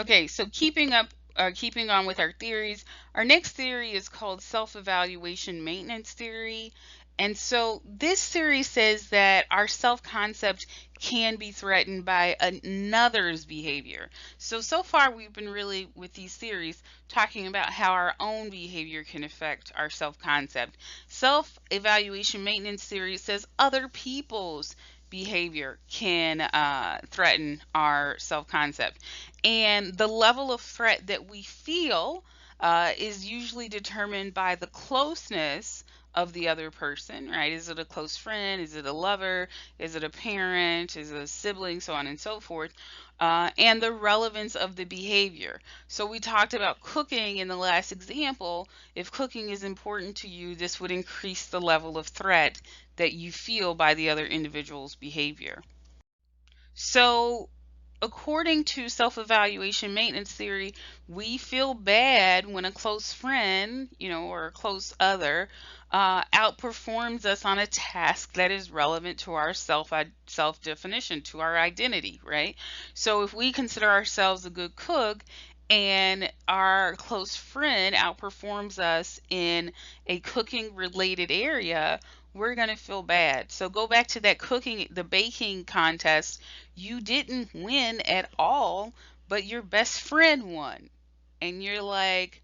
Okay, so keeping on with our theories, our next theory is called self-evaluation maintenance theory. And so this theory says that our self-concept can be threatened by another's behavior. So far we've been really, with these theories, talking about how our own behavior can affect our self-concept. Self-evaluation maintenance theory says other people's behavior can threaten our self-concept. And the level of threat that we feel is usually determined by the closeness of the other person, right? Is it a close friend? Is it a lover? Is it a parent? Is it a sibling? So on and so forth. And the relevance of the behavior. So we talked about cooking in the last example. If cooking is important to you, this would increase the level of threat that you feel by the other individual's behavior. So according to self-evaluation maintenance theory, we feel bad when a close friend, or a close other, outperforms us on a task that is relevant to our self definition, to our identity, right? So if we consider ourselves a good cook and our close friend outperforms us in a cooking related area, we're going to feel bad. So go back to that the baking contest. You didn't win at all, but your best friend won. And you're like,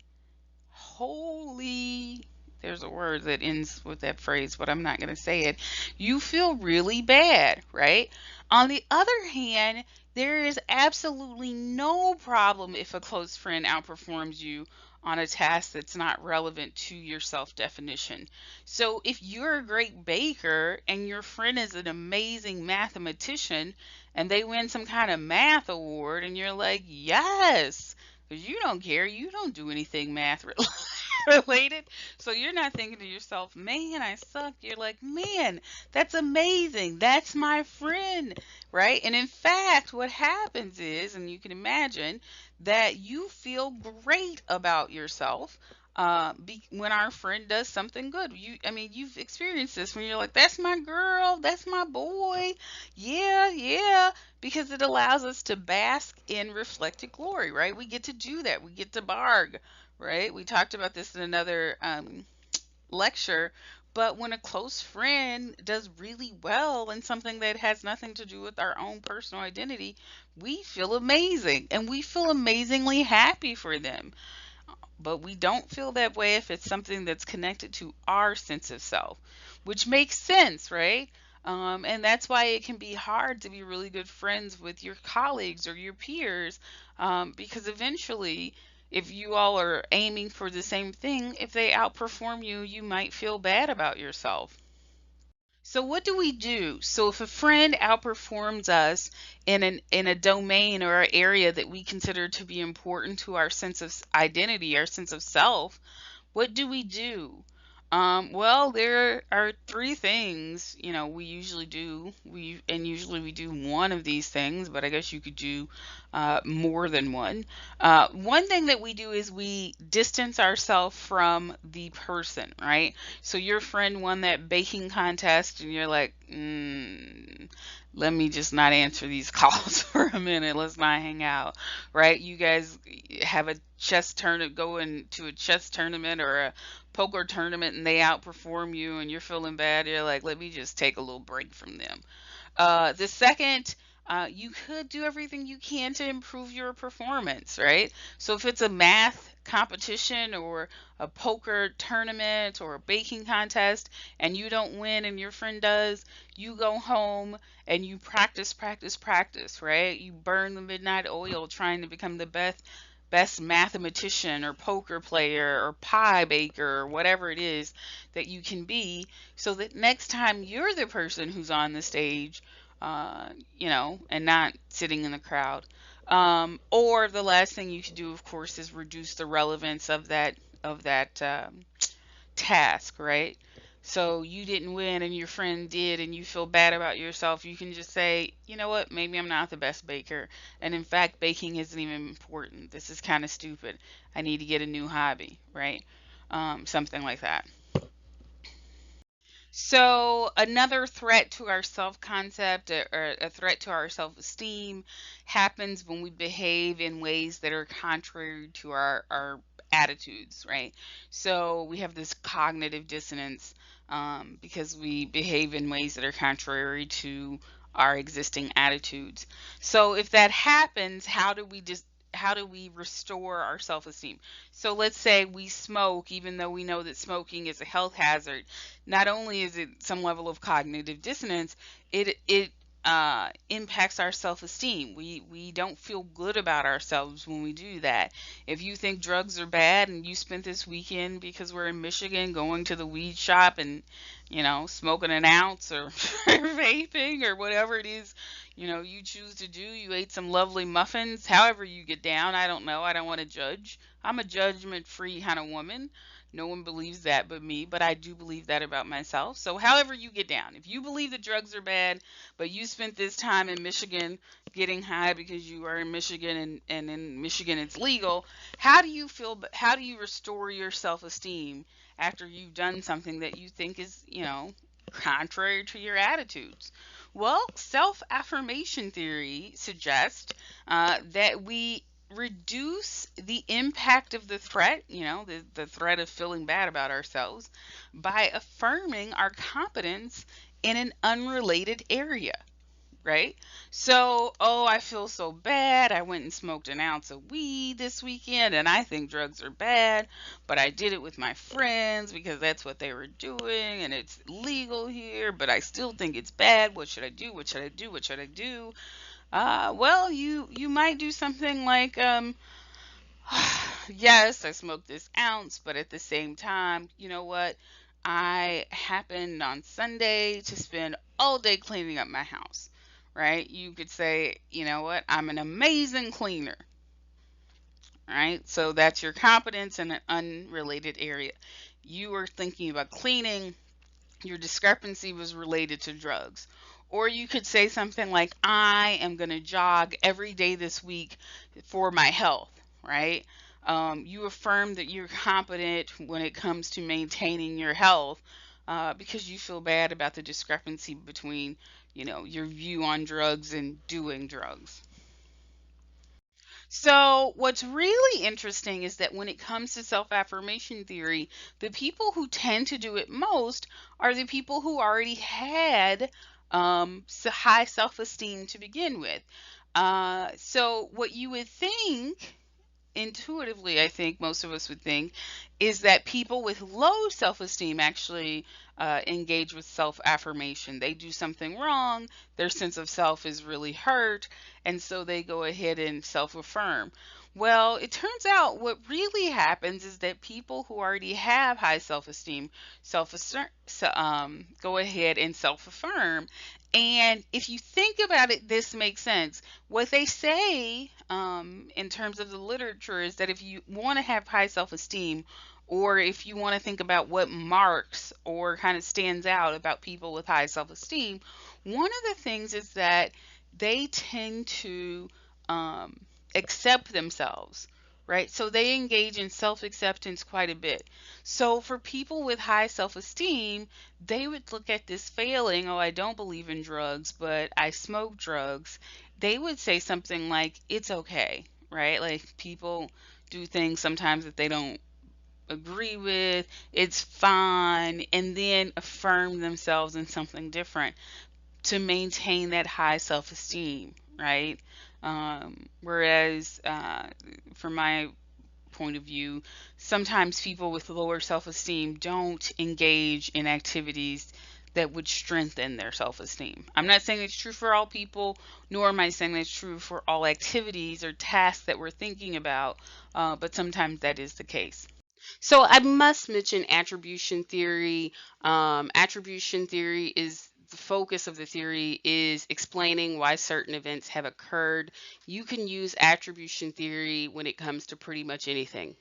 holy, there's a word that ends with that phrase, but I'm not going to say it. You feel really bad, right? On the other hand, there is absolutely no problem if a close friend outperforms you on a task that's not relevant to your self definition. So, if you're a great baker and your friend is an amazing mathematician and they win some kind of math award, and you're like, yes, because you don't care, you don't do anything math related. So you're not thinking to yourself, man, I suck. You're like, man, that's amazing. That's my friend, right? And in fact, what happens is, and you can imagine, that you feel great about yourself when our friend does something good. I mean, you've experienced this when you're like, that's my girl, that's my boy. Yeah, yeah, because it allows us to bask in reflected glory, right? We get to do that. We get to barg, right? We talked about this in another lecture. But when a close friend does really well in something that has nothing to do with our own personal identity, we feel amazing and we feel amazingly happy for them. But we don't feel that way if it's something that's connected to our sense of self, which makes sense, right? And that's why it can be hard to be really good friends with your colleagues or your peers, because eventually, if you all are aiming for the same thing, if they outperform you, you might feel bad about yourself. So what do we do? So if a friend outperforms us in a domain or an area that we consider to be important to our sense of identity, our sense of self, what do we do? Well, there are three things, we usually do. Usually we do one of these things, but I guess you could do more than one. One thing that we do is we distance ourselves from the person, right? So your friend won that baking contest, and you're like, let me just not answer these calls for a minute. Let's not hang out, right? You guys have a chess tournament, go into a chess tournament or a poker tournament, and they outperform you, and you're feeling bad. You're like, let me just take a little break from them. The second, you could do everything you can to improve your performance, right? So if it's a math competition or a poker tournament or a baking contest and you don't win and your friend does, you go home and you practice, practice, practice, right? You burn the midnight oil trying to become the best mathematician or poker player or pie baker or whatever it is that you can be, so that next time you're the person who's on the stage, uh, and not sitting in the crowd. Or the last thing you should do, of course, is reduce the relevance of that task, right? So you didn't win and your friend did, and you feel bad about yourself. You can just say, you know what, maybe I'm not the best baker. And in fact, baking isn't even important. This is kind of stupid. I need to get a new hobby, right? Something like that. So, another threat to our self concept or a threat to our self esteem happens when we behave in ways that are contrary to our attitudes, right? So, we have this cognitive dissonance because we behave in ways that are contrary to our existing attitudes. So, if that happens, how do we restore our self-esteem? So let's say we smoke, even though we know that smoking is a health hazard. Not only is it some level of cognitive dissonance, it impacts our self-esteem. We don't feel good about ourselves when we do that. If you think drugs are bad and you spent this weekend, because we're in Michigan, going to the weed shop and smoking an ounce or vaping or whatever it is, you choose to do. You ate some lovely muffins, however you get down. I don't know. I don't want to judge. I'm a judgment-free kind of woman. No one believes that but me, but I do believe that about myself. So, however you get down, if you believe that drugs are bad, but you spent this time in Michigan getting high because you are in Michigan and in Michigan it's legal, how do you feel? How do you restore your self esteem after you've done something that you think is, contrary to your attitudes? Well, self affirmation theory suggests that we reduce the impact of the threat, the threat of feeling bad about ourselves, by affirming our competence in an unrelated area, right? So, oh, I feel so bad. I went and smoked an ounce of weed this weekend and I think drugs are bad, but I did it with my friends because that's what they were doing and it's legal here, but I still think it's bad. What should I do? What should I do? What should I do? Well, you might do something like yes, I smoked this ounce, but at the same time, you know what? I happened on Sunday to spend all day cleaning up my house, right? You could say, you know what? I'm an amazing cleaner, right? So that's your competence in an unrelated area. You were thinking about cleaning, your discrepancy was related to drugs. Or you could say something like, I am going to jog every day this week for my health, right? You affirm that you're competent when it comes to maintaining your health because you feel bad about the discrepancy between, your view on drugs and doing drugs. So, what's really interesting is that when it comes to self affirmation theory, the people who tend to do it most are the people who already had high self esteem to begin with. So, what you would think intuitively, I think most of us would think, is that people with low self esteem actually engage with self affirmation. They do something wrong, their sense of self is really hurt, and so they go ahead and self affirm. Well, it turns out what really happens is that people who already have high self esteem go ahead and self affirm. And if you think about it, this makes sense. What they say in terms of the literature is that if you want to have high self esteem, or if you want to think about what marks or kind of stands out about people with high self esteem, one of the things is that they tend to um, accept themselves, right? So they engage in self acceptance quite a bit. So for people with high self esteem, they would look at this failing, oh, I don't believe in drugs, but I smoke drugs. They would say something like, it's okay, right? Like people do things sometimes that they don't agree with, it's fine, and then affirm themselves in something different to maintain that high self esteem, right? Whereas, from my point of view, sometimes people with lower self esteem don't engage in activities that would strengthen their self esteem. I'm not saying it's true for all people, nor am I saying it's true for all activities or tasks that we're thinking about, but sometimes that is the case. So I must mention attribution theory. Attribution theory is the focus of the theory is explaining why certain events have occurred. You can use attribution theory when it comes to pretty much anything.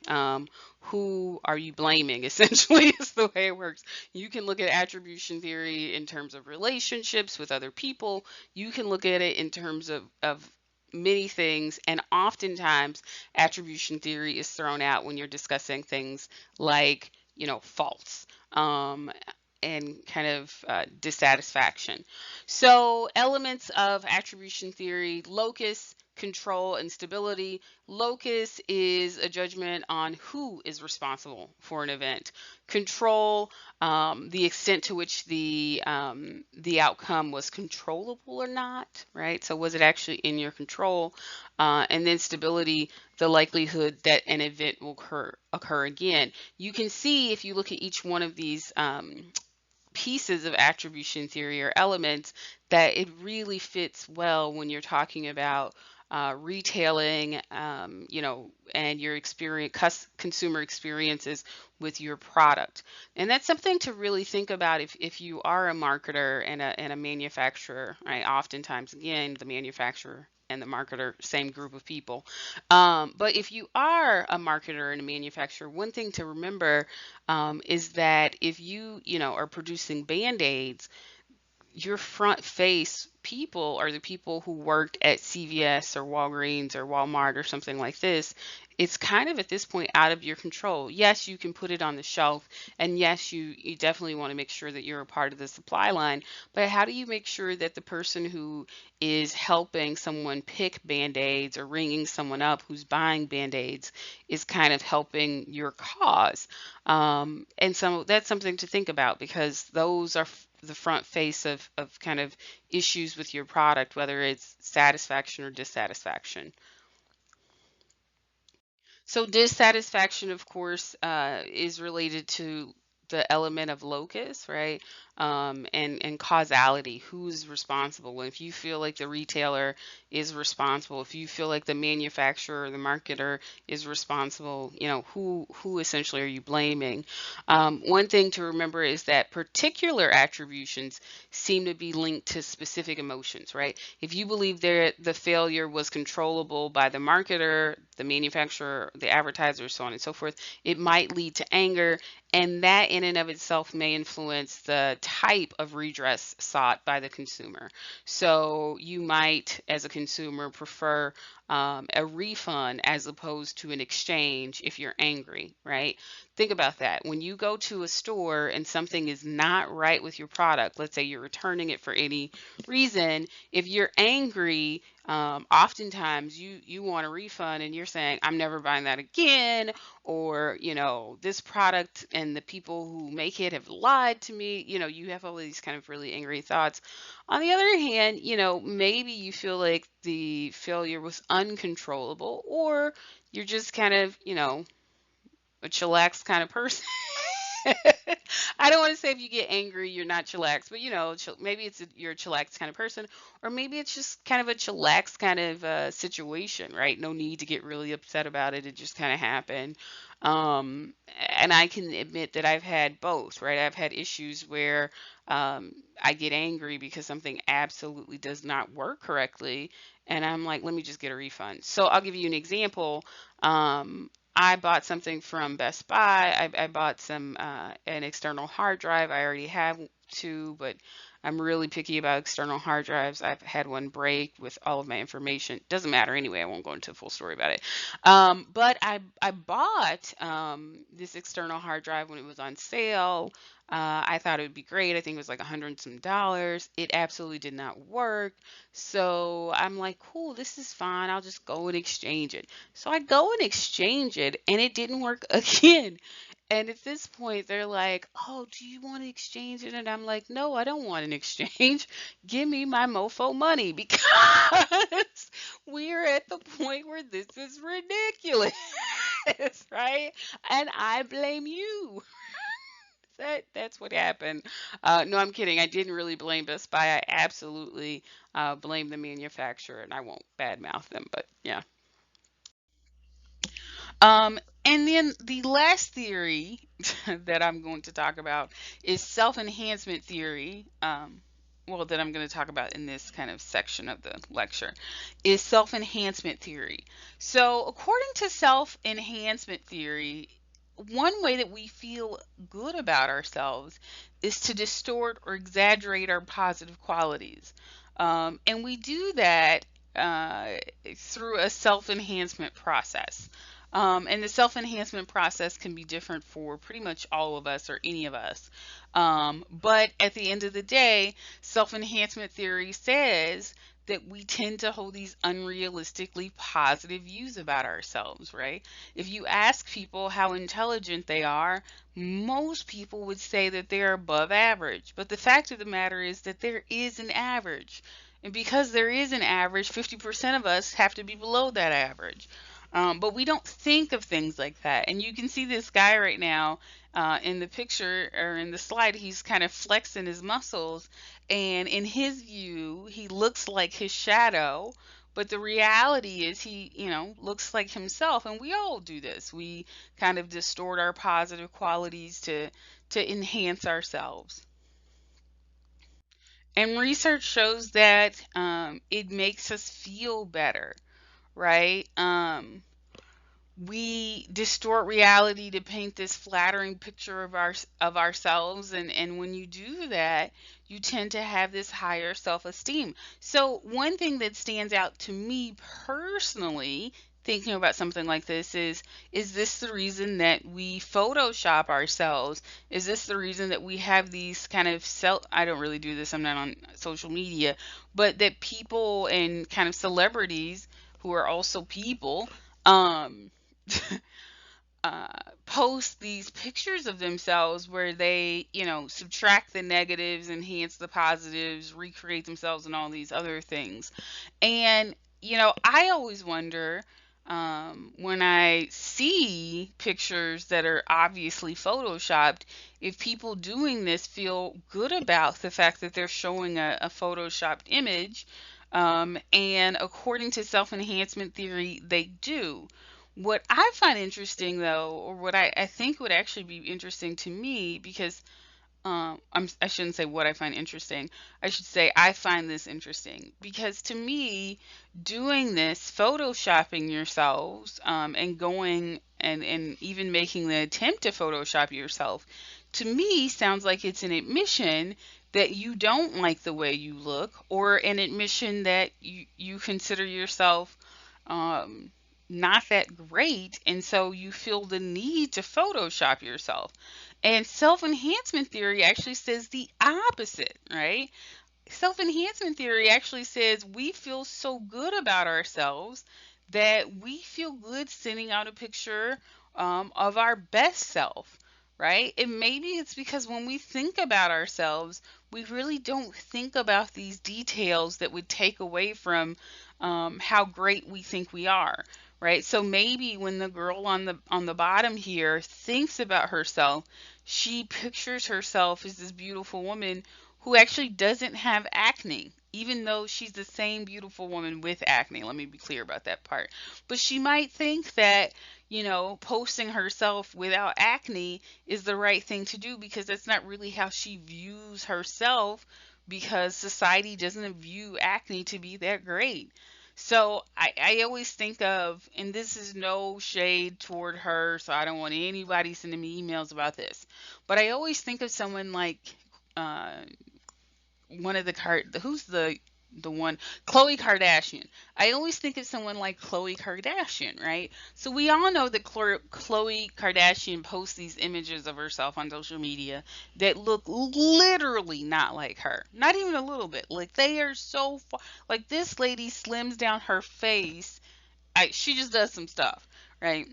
Who are you blaming? Essentially, is the way it works. You can look at attribution theory in terms of relationships with other people. You can look at it in terms of many things, and oftentimes attribution theory is thrown out when you're discussing things like, faults. and kind of dissatisfaction. So elements of attribution theory: locus, control, and stability. Locus is a judgment on who is responsible for an event. Control, the extent to which the outcome was controllable or not, right? So was it actually in your control? And then stability, the likelihood that an event will occur again. You can see if you look at each one of these pieces of attribution theory or elements that it really fits well when you're talking about retailing, and your consumer experiences with your product. And that's something to really think about if you are a marketer and a manufacturer, right? Oftentimes, again, the manufacturer and the marketer, same group of people. But if you are a marketer and a manufacturer, one thing to remember is that if you are producing Band-Aids, your front face people are the people who worked at CVS or Walgreens or Walmart or something like this. It's kind of at this point out of your control. Yes, you can put it on the shelf, and yes, you definitely want to make sure that you're a part of the supply line. But how do you make sure that the person who is helping someone pick Band-Aids or ringing someone up who's buying Band-Aids is kind of helping your cause? And so that's something to think about, because those are the front face of kind of issues with your product, whether it's satisfaction or dissatisfaction. So dissatisfaction, of course, is related to the element of locus, right? And causality. Who's responsible? If you feel like the retailer is responsible, if you feel like the manufacturer or the marketer is responsible, who essentially are you blaming? One thing to remember is that particular attributions seem to be linked to specific emotions, right? If you believe that the failure was controllable by the marketer, the manufacturer, the advertiser, so on and so forth, it might lead to anger, and that in and of itself may influence the type of redress sought by the consumer. So you might, as a consumer, prefer a refund as opposed to an exchange if you're angry, right? Think about that. When you go to a store and something is not right with your product, let's say you're returning it for any reason, if you're angry, oftentimes you want a refund and you're saying, I'm never buying that again, or this product and the people who make it have lied to me. You have all these kind of really angry thoughts. On the other hand, maybe you feel like the failure was uncontrollable, or you're just kind of a chillax kind of person. I don't want to say if you get angry, you're not chillax, but maybe you're a chillax kind of person, or maybe it's just kind of a chillax kind of situation, right? No need to get really upset about it. It just kind of happened. Um, and I can admit that I've had both, right? I've had issues where I get angry because something absolutely does not work correctly, and I'm like, let me just get a refund. So I'll give you an example. I bought something from Best Buy. I bought an external hard drive. I already have two, but I'm really picky about external hard drives. I've had one break with all of my information. Doesn't matter anyway. I won't go into a full story about it. But I bought this external hard drive when it was on sale. I thought it would be great. I think it was like $100 some. It absolutely did not work. So I'm like, cool, this is fine. I'll just go and exchange it. So I go and exchange it, and it didn't work again. And at this point, they're like, oh, do you want to exchange it? And I'm like, no, I don't want an exchange. Give me my mofo money, because we're at the point where this is ridiculous, right? And I blame you. That's what happened. No, I'm kidding. I didn't really blame Best Buy. I absolutely blame the manufacturer, and I won't badmouth them, but yeah. And then the last theory that I'm going to talk about is self-enhancement theory. Well, that I'm going to talk about in this kind of section of the lecture is self-enhancement theory. So, according to self-enhancement theory, one way that we feel good about ourselves is to distort or exaggerate our positive qualities. And we do that uh, through a self enhancement process. And the self enhancement process can be different for pretty much all of us or any of us. But at the end of the day, self enhancement theory says that we tend to hold these unrealistically positive views about ourselves, right? If you ask people how intelligent they are, most people would say that they're above average. But the fact of the matter is that there is an average. And because there is an average, 50% of us have to be below that average. But we don't think of things like that. And you can see this guy right now in the picture or in the slide, he's kind of flexing his muscles. And in his view, he looks like his shadow. But the reality is he, looks like himself. And we all do this. We kind of distort our positive qualities to enhance ourselves. And research shows that it makes us feel better, right? We distort reality to paint this flattering picture of ourselves, and when you do that, you tend to have this higher self-esteem. So one thing that stands out to me personally thinking about something like this is this the reason that we photoshop ourselves? Is this the reason that we have these kind of self, I don't really do this, I'm not on social media, but that people and kind of celebrities who are also people um uh, post these pictures of themselves where they, subtract the negatives, enhance the positives, recreate themselves, and all these other things. And, I always wonder when I see pictures that are obviously photoshopped, if people doing this feel good about the fact that they're showing a photoshopped image. And according to self enhancement theory, they do. What I find interesting, though, or what I think would actually be interesting to me, because I shouldn't say what I find interesting. I should say I find this interesting because to me, doing this, photoshopping yourselves, and going and even making the attempt to Photoshop yourself, to me sounds like it's an admission that you don't like the way you look, or an admission that you consider yourself um, not that great, and so you feel the need to Photoshop yourself. And self enhancement theory actually says the opposite, right? Self enhancement theory actually says we feel so good about ourselves that we feel good sending out a picture of our best self, right? And maybe it's because when we think about ourselves, we really don't think about these details that would take away from how great we think we are, right? So maybe when the girl on the bottom here thinks about herself, she pictures herself as this beautiful woman who actually doesn't have acne, even though she's the same beautiful woman with acne. Let me be clear about that part. But she might think that, posting herself without acne is the right thing to do because that's not really how she views herself, because society doesn't view acne to be that great. So I always think of, and this is no shade toward her, so I don't want anybody sending me emails about this, but I always think of someone like uh, one of the who's the one, Khloe Kardashian. I always think of someone like Khloe Kardashian, right? So we all know that Khloe Kardashian posts these images of herself on social media that look literally not like her, not even a little bit. Like they are so far. Like this lady slims down her face. She just does some stuff, right?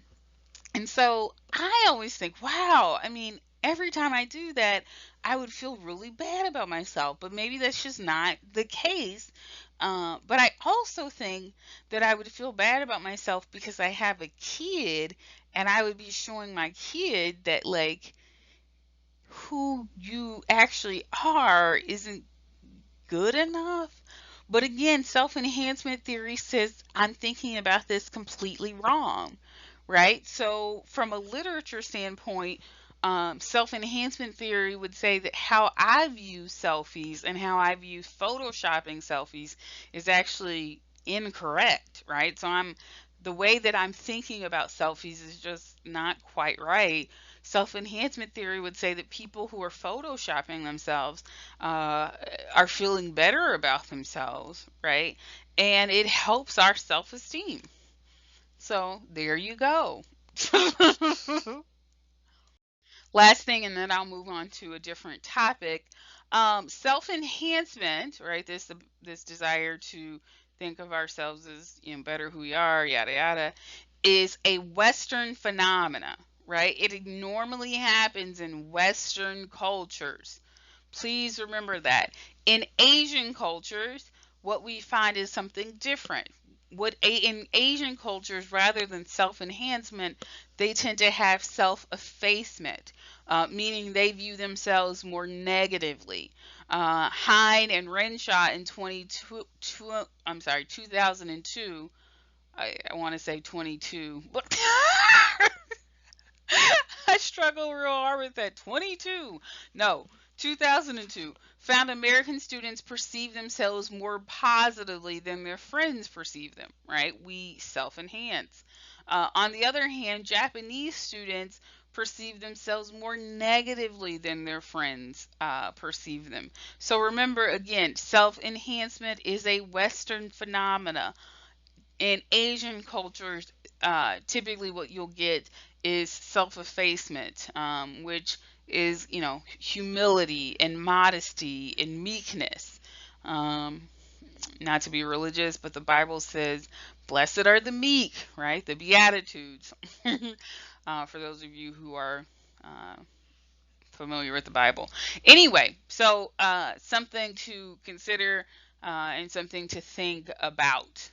And so I always think, wow, I mean, every time I do that, I would feel really bad about myself, but maybe that's just not the case. But I also think that I would feel bad about myself because I have a kid and I would be showing my kid that, like, who you actually are isn't good enough. But again, self enhancement theory says I'm thinking about this completely wrong, right? So, from a literature standpoint, self enhancement theory would say that how I view selfies and how I view photoshopping selfies is actually incorrect, right? So, the way that I'm thinking about selfies is just not quite right. Self enhancement theory would say that people who are photoshopping themselves uh, are feeling better about themselves, right? And it helps our self esteem. So there you go. Last thing, and then I'll move on to a different topic. Self enhancement, right? This desire to think of ourselves as better who we are, yada yada, is a Western phenomena, right? It normally happens in Western cultures. Please remember that. In Asian cultures, what we find is something different. In Asian cultures, rather than self enhancement, they tend to have self effacement, meaning they view themselves more negatively. Hine and Renshaw in 2002, I want to say 22, but I struggle real hard with that. 22. No, 2002. Found American students perceive themselves more positively than their friends perceive them, right? We self enhance. On the other hand, Japanese students perceive themselves more negatively than their friends perceive them. So remember again, self enhancement is a Western phenomena. In Asian cultures, typically what you'll get is self effacement, which is, humility and modesty and meekness. Um, Not to be religious, but the Bible says, blessed are the meek, right? The Beatitudes. For those of you who are uh, familiar with the Bible. Anyway, so something to consider and something to think about.